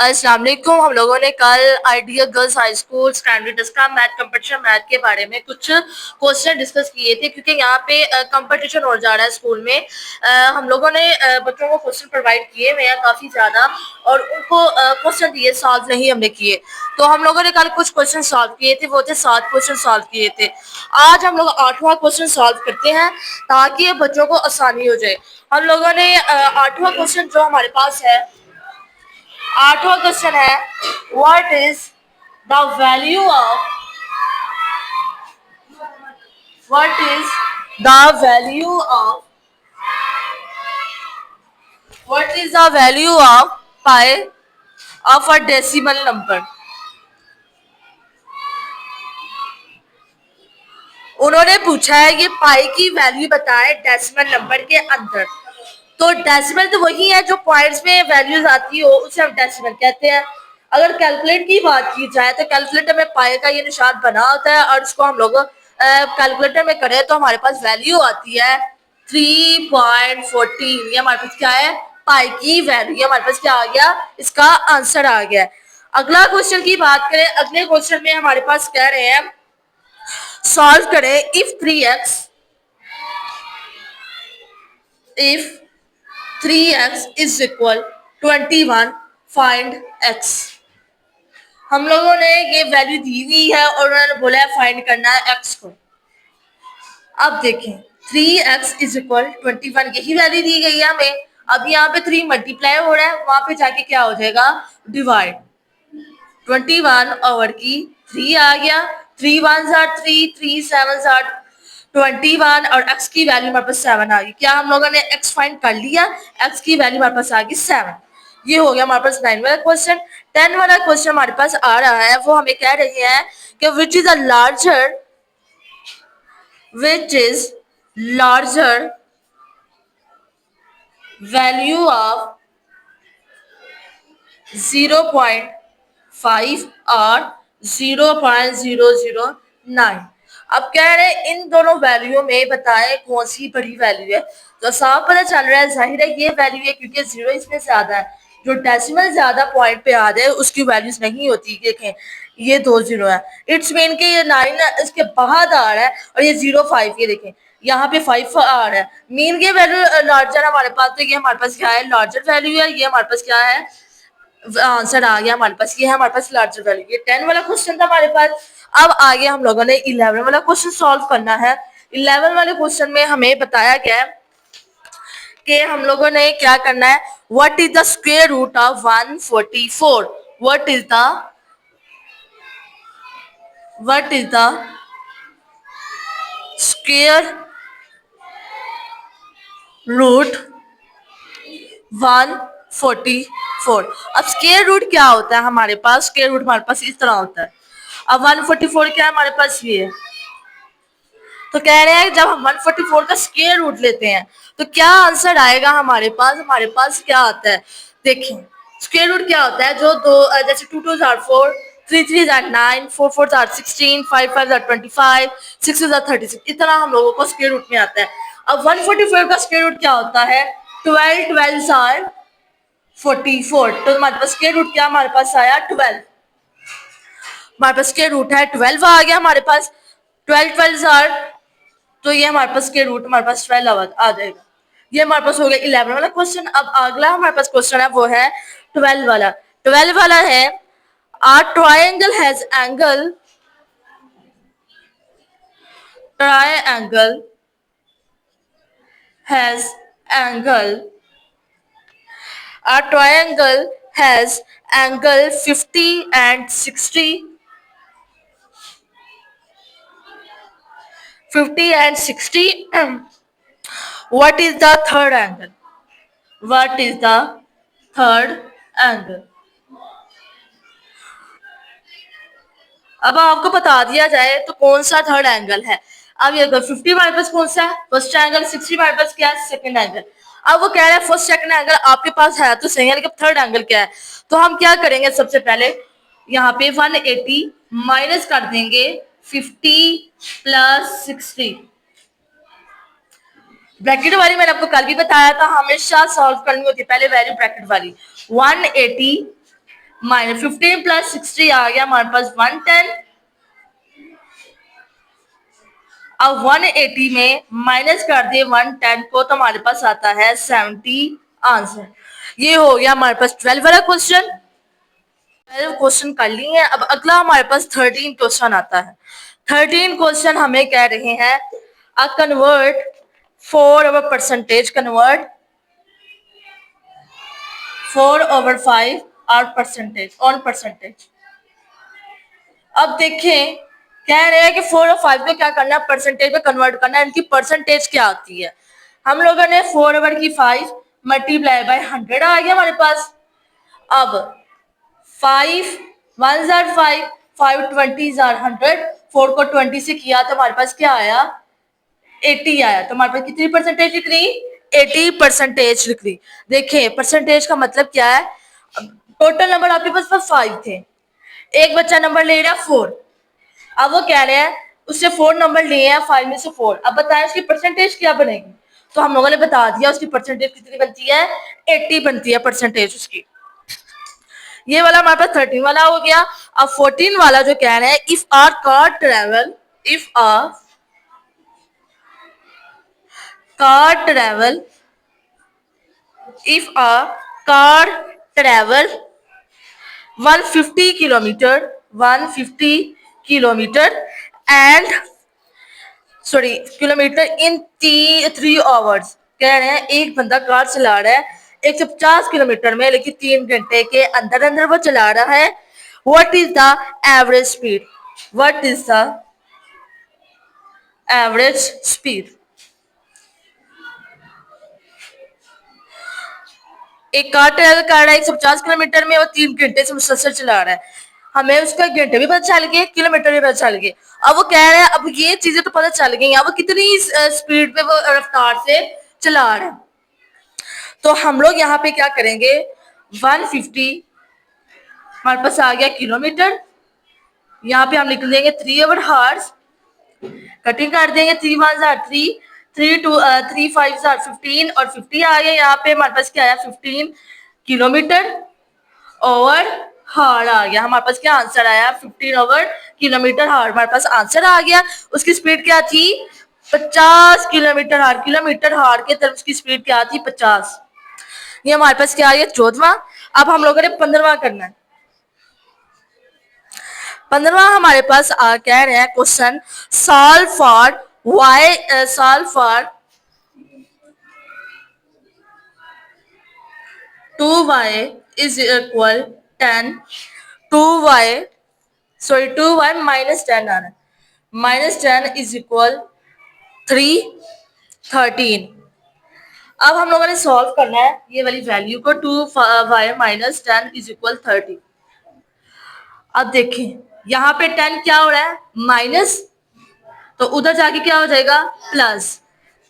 अस्सलाम वालेकुम। हम लोगों ने कल ideal girls high school standard का मैथ कंपटीशन मैथ के बारे में कुछ क्वेश्चन डिस्कस किए थे, क्योंकि यहाँ पे कंपटीशन हो जा रहा है स्कूल में। हम लोगों ने बच्चों को क्वेश्चन प्रोवाइड किए हुए हैं काफ़ी ज़्यादा, और उनको क्वेश्चन दिए, सॉल्व नहीं हमने किए। तो हम लोगों ने कल कुछ क्वेश्चन सॉल्व किए थे, वो थे 7 क्वेश्चन सॉल्व किए थे। आज हम लोग 8वां क्वेश्चन सॉल्व करते हैं ताकि ये बच्चों को आसानी हो जाए। हम लोगों ने 8वां क्वेश्चन जो हमारे पास है, 8वां क्वेश्चन है, what is the value of what is the value of what is the value of pi of a decimal number. उन्होंने पूछा है कि पाई की वैल्यू बताएं डेसिमल नंबर के अंदर। तो डेसिमल तो वही है जो पॉइंट्स में वैल्यूज आती हो, उसे हम डेसिमल कहते हैं। अगर कैलकुलेट की बात की जाए तो कैलकुलेटर में पाई का ये निशान बना होता है, और इसको हम लोग कैलकुलेटर में करें तो हमारे पास वैल्यू आती है 3.14। ये हमारे पास क्या है, पाई की वैल्यू। हमारे पास क्या आ गया, इसका आंसर आ गया। अगला क्वेश्चन की बात करें, अगले क्वेश्चन में हमारे पास कह रहे हैं सॉल्व करें if 3x is equal 21 find x। हम लोगों ने ये वैल्यू दी हुई है और उन्होंने बोला है फाइंड करना है x को। अब देखें 3x इज इक्वल 21, यही वैल्यू दी गई है हमें। अब यहाँ पे 3 मल्टीप्लाई हो रहा है, वहां पे जाके क्या हो जाएगा, डिवाइड। 21 ओवर की 3 आ गया, 3 1 are 3, 3 7 are 21, और x की वैल्यू हमारे पास 7 आ गई। क्या हम लोगों ने x फाइंड कर लिया, x की वैल्यू हमारे पास आ गई 7। ये हो गया हमारे पास 9 वाला क्वेश्चन। 10 वाला क्वेश्चन हमारे पास आ रहा है, वो हमें कह रही है कि which is larger value of 0.5 और 0.009। अब कह रहे हैं इन दोनों वैल्यू में बताएं कौन सी बड़ी वैल्यू है। तो साफ पता चल रहा है, जाहिर है ये वैल्यू है, क्योंकि 0 इसमें ज्यादा है। जो डेसिमल ज्यादा पॉइंट पे आ जाए उसकी वैल्यूज नहीं होती। देखें ये 2 0 है, इट्स मीन के ये 9 इसके बाद आ रहा है, और ये 0.5, ये देखें यहाँ पे 5 आ रहा है। मीन के वैल्यू लार्जर हमारे पास, तो ये हमारे पास क्या है, लार्जर वैल्यू है। ये हमारे पास क्या है, आंसर आ गया हमारे पास, ये है हमारे पास लार्जर वैल्यू। ये 10 वाला क्वेश्चन था हमारे पास। अब आगे हम लोगों ने 11 वाला क्वेश्चन सॉल्व करना है। 11 वाले क्वेश्चन में हमें बताया गया है कि हम लोगों ने क्या करना है, what is the square root of 144। What is the square root 144। अब स्क्वायर रूट क्या होता है हमारे पास, स्क्वायर रूट हमारे पास इस तरह होता है। अब 144 क्या है हमारे पास, ये है। तो कह रहे हैं जब हम 144 का स्क्वायर रूट लेते हैं तो क्या आंसर आएगा हमारे पास क्या आता है। देखिए स्क्वायर रूट क्या होता है, जो दो जैसे 2 2 are 4, 3 3 are 9, 4 4 are 16, 5 5 are 25, 6 6 are 36, इतना हम लोगों को स्क्वायर रूट में आता है। अब 144 का स्क्वायर रूट क्या होता है, 12 12 are 44। तो हमारे पास स्क्वायर रूट क्या हमारे पास आया, 12। हमारे पास स्क्वायर रूट है 12 आ गया हमारे पास। 12 12 are, तो ये हमारे पास के रूट हमारे पास 12 आ जाएगा। ये हमारे पास हो गया 11 वाला क्वेश्चन। अब अगला हमारे पास क्वेश्चन है वो है 12 वाला। 12 वाला है, a triangle has angle a triangle has angle 50 and 60, 50 and 60. What is the third angle? What is the third angle? अब आपको बता दिया जाए तो कौन सा थर्ड एंगल है। अब ये 50 हमारे पास कौन सा है, फर्स्ट एंगल। 60 हमारे पास क्या है, सेकंड एंगल। अब वो कह रहा है फर्स्ट सेकंड एंगल आपके पास है तो सही है, लेकिन थर्ड एंगल क्या है। तो हम क्या करेंगे, सबसे पहले यहाँ पे 180 माइनस कर देंगे 50 प्लस 60। ब्रैकेट वाली मैंने आपको कल भी बताया था, हमेशा सॉल्व करनी होती है पहले वैल्यू ब्रैकेट वाली। 180 माइनस 15 प्लस 60 आ गया हमारे पास 110। अब 180 में माइनस कर दिए 110 को तो हमारे पास आता है 70 आंसर। ये हो गया हमारे पास 12 वाला क्वेश्चन। 12 क्वेश्चन कर लिए हैं। अब अगला हमारे पास 13 क्वेश्चन आता है। 13 क्वेश्चन हमें कह रहे हैं कन्वर्ट 4/परसेंटेज convert 4/5 are percentage on percentage. अब देखें कह रहे हैं कि 4 और 5 में क्या करना है, परसेंटेज में कन्वर्ट करना है। इनकी परसेंटेज क्या आती है। हम लोगों ने 4/5 मल्टीप्लाई बाय 100 आ गया हमारे पास। अब 5 1 जार 5 5 20 जार 100 4 को 20 से किया तो हमारे पास क्या आया 80 आया। तो हमारे पास कितनी परसेंटेज लिख रही 80 परसेंटेज लिख रही। देखिए परसेंटेज का मतलब क्या है, टोटल नंबर आपके पास 5 थे, एक बच्चा नंबर ले रहा 4। अब वो कह रहे हैं उससे 4 नंबर लिए हैं 5 में से 4। अब बताएं उसकी परसेंटेज क्या बनेगी। तो हम लोगों ने बता दिया उसकी परसेंटेज कितनी बनती है 80 बनती है परसेंटेज उसकी। ये वाला हमारे पास 13 वाला हो गया। अब 14 वाला जो कह रहे हैं if are car travel if a car travel 150 kilometre and kilometre in 3 hours. कह रहे हैं एक बंदा कार चला रहा है 150 किलोमीटर में, लेकिन 3 घंटे के अंदर अंदर वो चला रहा है। What is the average speed एक कार ट्रेवल कर रहा है 150 किलोमीटर में, वो 3 घंटे से मुसलसल चला रहा है। हमें उसका घंटे भी पता चल गए, किलोमीटर भी पता चल गए। अब वो कह रहे हैं अब ये चीजें तो पता चल गई, अब कितनी स्पीड पे वो रफ्तार से चला रहा है। तो हम लोग यहाँ पे क्या करेंगे 150 हमारे पास आ गया किलोमीटर, यहाँ पे हम लिख देंगे 3 कटिंग कर देंगे 3 1 जार 3 3 2 3 5 जार 15 और 50 आ गया। यहाँ पे हमारे पास क्या आया 15 किलोमीटर ओवर हार आ गया। हमारे पास क्या आंसर आया 15 ओवर किलोमीटर हार हमारे पास आंसर आ गया। उसकी स्पीड क्या थी 50 किलोमीटर हार के तरफ उसकी स्पीड क्या थी 50। ये हमारे पास क्या है 14वां। अब हम लोगों ने 15वां करना है। 15वां हमारे पास कह रहे हैं question solve for 2y is equal 10 2y minus 10 आ रहा है -10 is equal 13। अब हम लोगों ने सॉल्व करना है ये वाली वैल्यू को 2y minus 10 is equal 30। अब देखें यहाँ पे 10 क्या हो रहा है माइनस, तो उधर जाके क्या हो जाएगा प्लस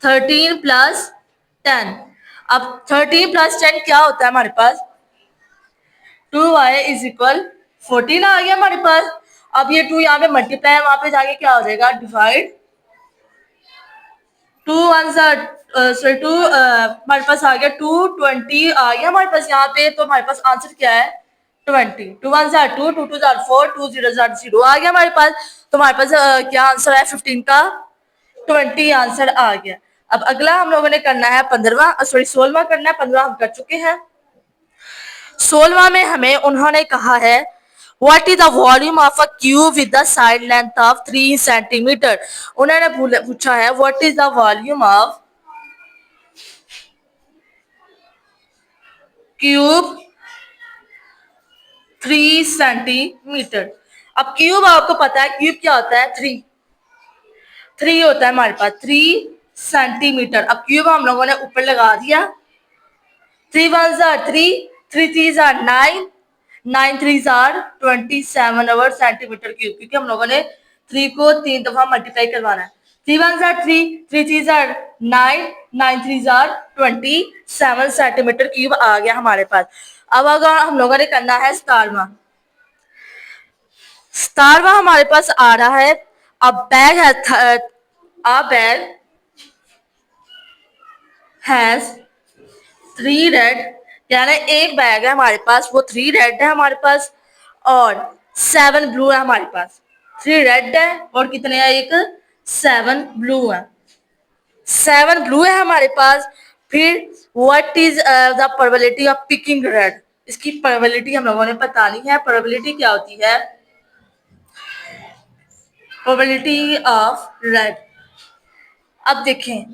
13 प्लस 10। अब 13 प्लस 10 क्या होता है हमारे पास 2y इज इक्वल 14 आ गया हमारे पास। अब ये 2 यहाँ पे मल्टीप्लाई है, वहां पे जाके क्या हो जाएगा डिवाइड 2 1 सॉरी 2 हमारे पास आ गया 220 आ गया हमारे पास यहाँ पे। तो हमारे पास आंसर क्या है 20 2 1 जार 2 2 2 जार 4 2 0 जार 0 आ गया हमारे पास। तो हमारे पास क्या आंसर है 15 का 20 आंसर आ गया। अब अगला हम लोगों ने करना है 16वां करना है। 15वां हम कर चुके हैं। 16वां में हमें उन्होंने कहा है what is the volume of a cube with the side length of 3 centimetre. उन्होंने पूछा है what is the volume of cube 3 centimetre. अब क्यूब आपको पता है क्यूब क्या होता है 3 होता है हमारे पास 3 सेंटीमीटर। अब क्यूब हम लोगों ने ऊपर लगा दिया 3 1 जार 3 3 3 जार 9 9 3 जार 27 ओवर सेंटीमीटर क्यूब, क्योंकि हम लोगों ने 3 को 3 दफा मल्टीप्लाई करवाना है। 3 1 जार 3 3 3 जार 9 9 3 जार 27 सेंटीमीटर क्यूब आ गया हमारे पास। अब अगर हम लोगों ने करना है 17वां हमारे पास आ रहा है अ बैग हैज 3 रेड कह रहे हैं एक बैग है हमारे पास, वो 3 रेड है हमारे पास और 7 ब्लू है हमारे पास। 3 रेड है और कितने हैं, एक 7 ब्लू है। 7 ब्लू है हमारे पास। फिर what is the probability of picking red, इसकी प्रोबेबिलिटी हम लोगों ने बतानी है। प्रोबेबिलिटी क्या होती है, प्रोबेबिलिटी ऑफ रेड। अब देखें,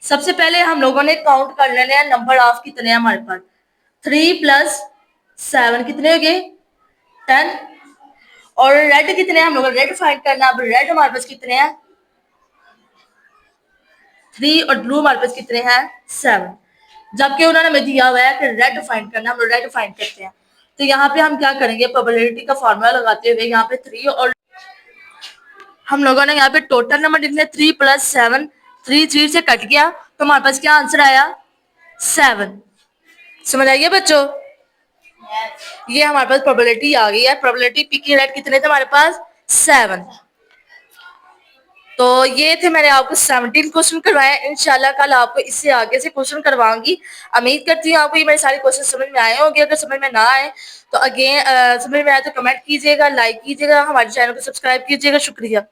सबसे पहले हम लोगों ने काउंट कर लेने हैं नंबर ऑफ कितने हैं हमारे पास। 3 प्लस 7 कितने हो गए, 10। और रेड कितने हैं, हम लोग रेड फाइंड करना। अब रेड हमारे पास कितने हैं, 3 और ब्लू हमारे पास कितने हैं, 7। जबकि उन्होंने हमें दिया हुआ है कि रेड फाइंड करना, हम लोग रेड फाइंड करते हैं। तो यहाँ पे हम क्या करेंगे, प्रोबेबिलिटी का फॉर्मूला लगाते हुए यहाँ पे 3 और हम लोगों ने यहाँ पे टोटल नंबर लिखने 3 प्लस 7, 3 से कट गया तो हमारे पास क्या आंसर आया, 7। समझ आइए बच्चों, ये हमारे पास प्रोबेबिलिटी आ गई है। प्रोबेबिलिटी पिकिंग रेड कितने थे हमारे पास, 7। तो ये थे मैंने आपको 17 क्वेश्चन करवाए। इंशाल्लाह कल आपको इससे आगे से क्वेश्चन करवाऊंगी। उम्मीद करती हूँ आपको ये मेरे सारे क्वेश्चन समझ में आए होंगे। अगर समझ में ना आए तो अगेन समझ में आए तो कमेंट कीजिएगा, लाइक कीजिएगा, हमारे चैनल को सब्सक्राइब कीजिएगा। शुक्रिया।